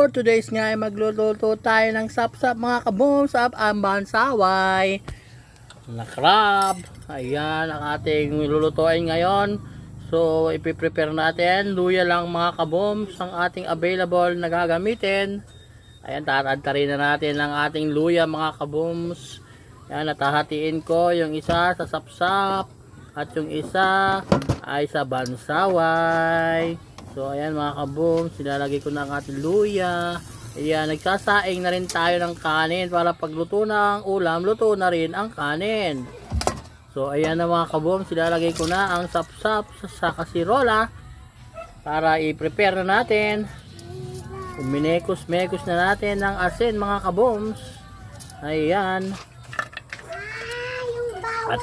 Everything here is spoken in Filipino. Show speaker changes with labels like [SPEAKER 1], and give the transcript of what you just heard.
[SPEAKER 1] For today's nga ay magluluto tayo ng sapsap mga kaboom sa Ambansaway na crab. Ayan ang ating lulutuin ngayon. So ipiprepare natin luya lang mga kaboom ang ating available na gagamitin. Ayan, tarantarin na natin ang ating luya mga kabooms. Ayan, natahatiin ko yung isa sa sapsap at yung isa ay sa bansaway. So ayan mga kaboom, silalagay ko na ang ating luya. Ayan, nagsasaing na rin tayo ng kanin para pagluto na ang ulam, luto na rin ang kanin. So ayan na mga kaboom, silalagay ko na ang sapsap sa kasirola para i-prepare na natin. Minekos-mekos na natin ng asin mga kabooms. Ayan. At